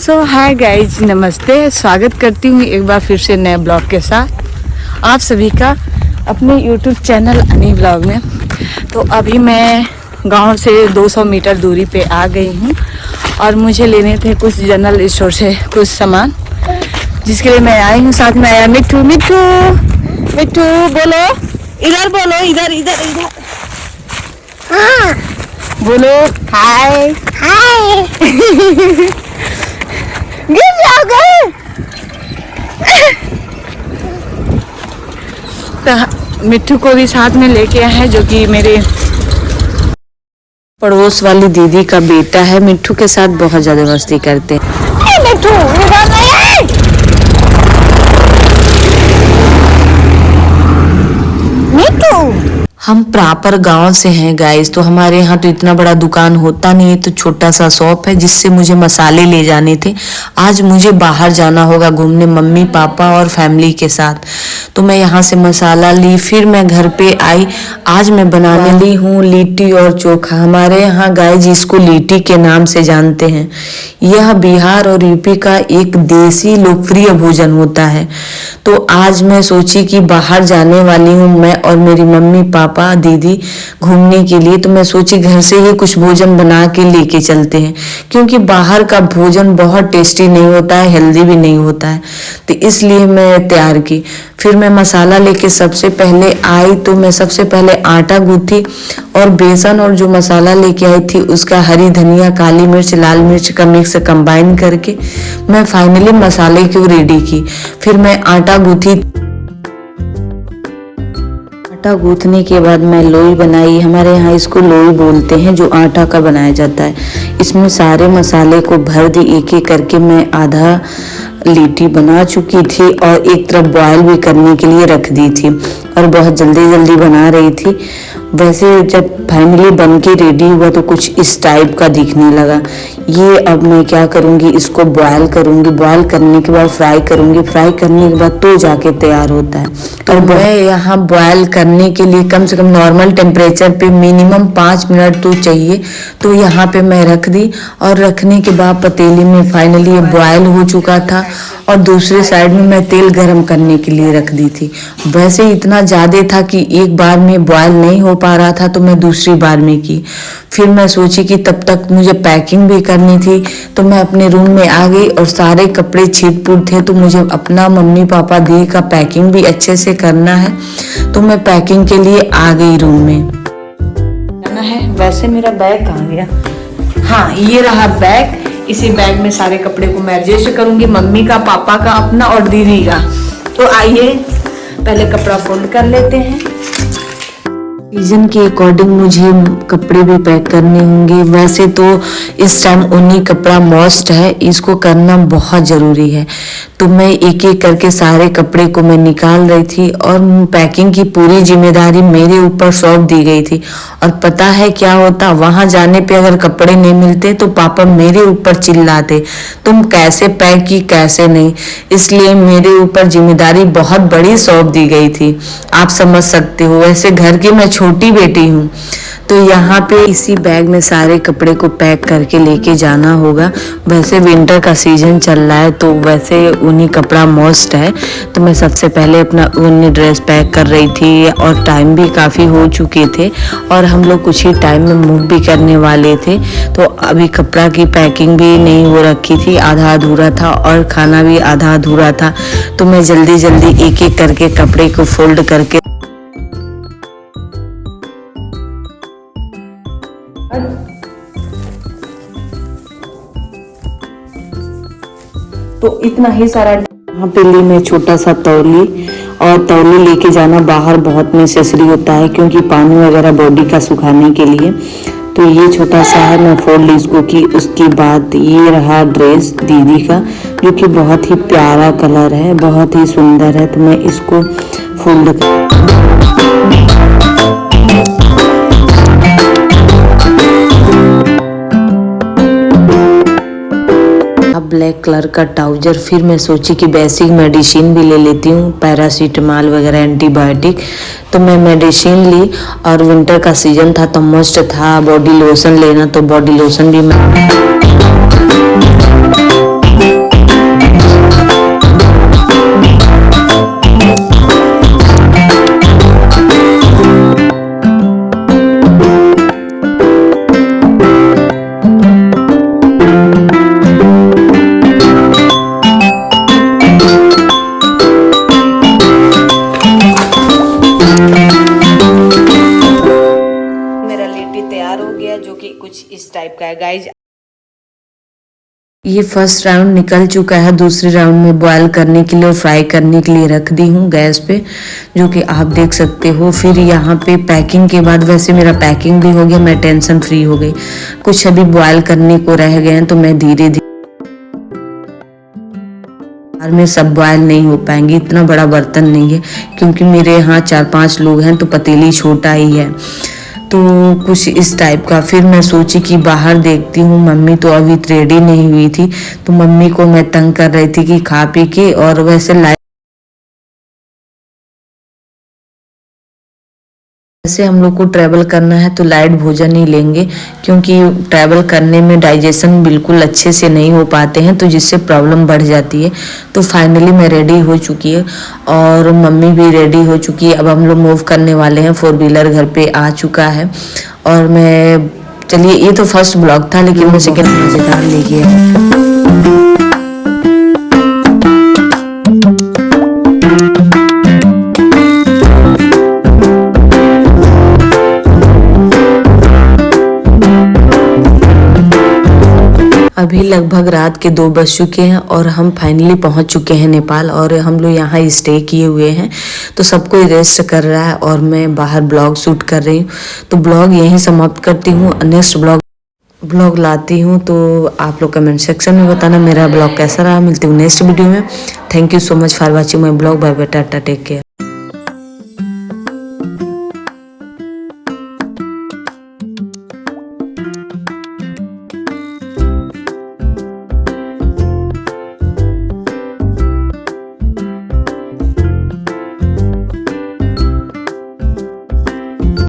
Hi guys, नमस्ते। स्वागत करती हूँ एक बार फिर से नए ब्लॉग के साथ आप सभी का अपने यूट्यूब चैनल अनी ब्लॉग में। तो अभी मैं गांव से 200 मीटर दूरी पे आ गई हूँ और मुझे लेने थे कुछ जनरल स्टोर से कुछ सामान, जिसके लिए मैं आई हूँ। साथ में आया मिट्टू। मिट्टू मिट्टू बोलो, इधर बोलो, इधर इधर इधर हाँ बोलो, हाय हाय। गिर जाओगे। तो मिट्टू को भी साथ में लेके आए हैं, जो कि मेरे पड़ोस वाली दीदी का बेटा है। मिट्टू के साथ बहुत ज्यादा मस्ती करते हैं। मिट्टू मिट्टू हम प्रॉपर गांव से हैं गाइस, तो हमारे यहाँ तो इतना बड़ा दुकान होता नहीं है, तो छोटा सा शॉप है जिससे मुझे मसाले ले जाने थे। आज मुझे बाहर जाना होगा घूमने मम्मी पापा और फैमिली के साथ, तो मैं यहाँ से मसाला ली, फिर मैं घर पे आई। आज मैं बनाने ली हूँ लिट्टी और चोखा। हमारे यहाँ गाइस इसको लिट्टी के नाम से जानते हैं। यह बिहार और यूपी का एक देसी लोकप्रिय भोजन होता है। तो आज मैं सोची कि बाहर जाने वाली हूँ मैं और मेरी मम्मी पापा दीदी घूमने के लिए, तो मैं सोची घर से ही कुछ भोजन बना के लेके चलते हैं, क्योंकि बाहर का भोजन बहुत टेस्टी नहीं होता है, हेल्दी भी नहीं होता है। तो इसलिए मैं तैयार की। फिर मैं मसाला लेके सबसे पहले आई, तो मैं सबसे पहले आटा गूंथी और बेसन और जो मसाला लेके आई थी उसका हरी धनिया, काली मिर्च, लाल मिर्च का मिक्स कंबाइन करके मैं फाइनली मसाले को रेडी की। फिर मैं आटा गूंथी। आटा गूंथने के बाद मैं लोई बनाई। हमारे यहाँ इसको लोई बोलते हैं, जो आटा का बनाया जाता है। इसमें सारे मसाले को भर दी एक एक करके। मैं आधा लिट्टी बना चुकी थी और एक तरफ बॉयल भी करने के लिए रख दी थी और बहुत जल्दी जल्दी बना रही थी। वैसे जब फाइनली बन के रेडी हुआ तो कुछ इस टाइप का दिखने लगा। ये अब मैं क्या करूँगी, इसको बॉयल करूँगी। बॉयल करने के बाद फ्राई करूँगी। फ्राई करने के बाद तो जाके तैयार होता है। तो मैं यहाँ बॉयल करने के लिए कम से कम नॉर्मल टेम्परेचर पे मिनिमम 5 मिनट तो चाहिए, तो यहाँ पे मैं रख दी। और रखने के बाद पतीली में फाइनली ये बॉयल हो चुका था और दूसरे साइड में मैं तेल गरम करने के लिए रख दी थी। वैसे इतना ज़्यादा था कि एक बार में बॉयल नहीं हो पा रहा था, तो मैं दूसरी बार में की। फिर मैं सोची कि तब तक मुझे पैकिंग भी करनी थी, तो मैं अपने रूम में आ गई और सारे कपड़े छिट-पुट थे, तो मुझे अपना मम्मी पापा दी का पैकिंग भी अच्छे से करना है। तो मैं पैकिंग के लिए आ गई रूम में। जाना है। वैसे मेरा बैग कहाँ गया? हाँ, ये रहा बैग। इसी बैग में सारे कपड़े को मैं एडजस्ट करूंगी, मम्मी का, पापा का, अपना और दीदी का। तो आइए पहले कपड़ा फोल्ड कर लेते हैं। सीजन के अकॉर्डिंग मुझे कपड़े भी पैक करने होंगे। वैसे तो इस टाइम ऊनी कपड़ा मस्ट है, इसको करना बहुत ज़रूरी है। तो मैं एक एक करके सारे कपड़े को मैं निकाल रही थी और पैकिंग की पूरी जिम्मेदारी मेरे ऊपर सौंप दी गई थी। और पता है क्या होता, वहाँ जाने पे अगर कपड़े नहीं मिलते तो पापा मेरे ऊपर चिल्लाते, तुम कैसे पैक की, कैसे नहीं। इसलिए मेरे ऊपर जिम्मेदारी बहुत बड़ी सौंप दी गई थी, आप समझ सकते हो। वैसे घर की मैं छोटी बेटी हूँ, तो यहाँ पे इसी बैग में सारे कपड़े को पैक करके लेके जाना होगा। वैसे विंटर का सीजन चल रहा है, तो वैसे ऊनी कपड़ा मस्ट है। तो मैं सबसे पहले अपना ऊनी ड्रेस पैक कर रही थी और टाइम भी काफ़ी हो चुके थे और हम लोग कुछ ही टाइम में मूव भी करने वाले थे। तो अभी कपड़ा की पैकिंग भी नहीं हो रखी थी, आधा अधूरा था और खाना भी आधा अधूरा था। तो मैं जल्दी जल्दी एक एक करके कपड़े को फोल्ड करके तो इतना ही सारा यहाँ पे ली मैं छोटा सा तौली। और तौली लेके जाना बाहर बहुत नेसेसरी होता है, क्योंकि पानी वगैरह बॉडी का सुखाने के लिए। तो ये छोटा सा है, मैं फोल्ड इसको की। उसके बाद ये रहा ड्रेस दीदी का, जो कि बहुत ही प्यारा कलर है, बहुत ही सुंदर है। तो मैं इसको फोल्ड ब्लैक कलर का ट्राउजर। फिर मैं सोची कि बेसिक मेडिसिन भी ले लेती हूँ, पैरासीटामॉल वगैरह, एंटीबायोटिक। तो मैं मेडिसिन ली और विंटर का सीजन था तो मस्ट था बॉडी लोशन लेना, तो बॉडी लोशन भी मैं ये फर्स्ट राउंड निकल चुका है, दूसरे राउंड में बॉयल करने के लिए और फ्राई करने के लिए रख दी हूँ गैस पे, जो कि आप देख सकते हो। फिर यहाँ पे पैकिंग के बाद वैसे मेरा पैकिंग भी हो गया, मैं टेंशन फ्री हो गई। कुछ अभी बॉयल करने को रह गए हैं तो मैं धीरे धीरे में सब बॉयल नहीं हो पाएंगे, इतना बड़ा बर्तन नहीं है क्योंकि मेरे यहाँ 4-5 लोग हैं तो पतीली छोटा ही है, तो कुछ इस टाइप का। फिर मैं सोची कि बाहर देखती हूँ, मम्मी तो अभी रेडी नहीं हुई थी तो मम्मी को मैं तंग कर रही थी कि खा पी के, और वैसे हम लोग को ट्रैवल करना है तो लाइट भोजन ही लेंगे क्योंकि ट्रैवल करने में डाइजेशन बिल्कुल अच्छे से नहीं हो पाते हैं तो जिससे प्रॉब्लम बढ़ जाती है। तो फाइनली मैं रेडी हो चुकी है और मम्मी भी रेडी हो चुकी है। अब हम लोग मूव करने वाले हैं, 4 व्हीलर घर पे आ चुका है। और मैं चलिए, ये तो फर्स्ट ब्लॉग था लेकिन मैं सेकेंड मजेदार ले गया। अभी लगभग रात के 2 बज चुके हैं और हम फाइनली पहुंच चुके हैं नेपाल, और हम लोग यहाँ स्टे किए हुए हैं तो सबको रेस्ट कर रहा है और मैं बाहर ब्लॉग शूट कर रही हूँ। तो ब्लॉग यहीं समाप्त करती हूँ, नेक्स्ट ब्लॉग लाती हूँ। तो आप लोग कमेंट सेक्शन में बताना मेरा ब्लॉग कैसा रहा। मिलती हूँ नेक्स्ट वीडियो में। Thank you so much for watching my blog. Bye bye, टाटा, टेक केयर।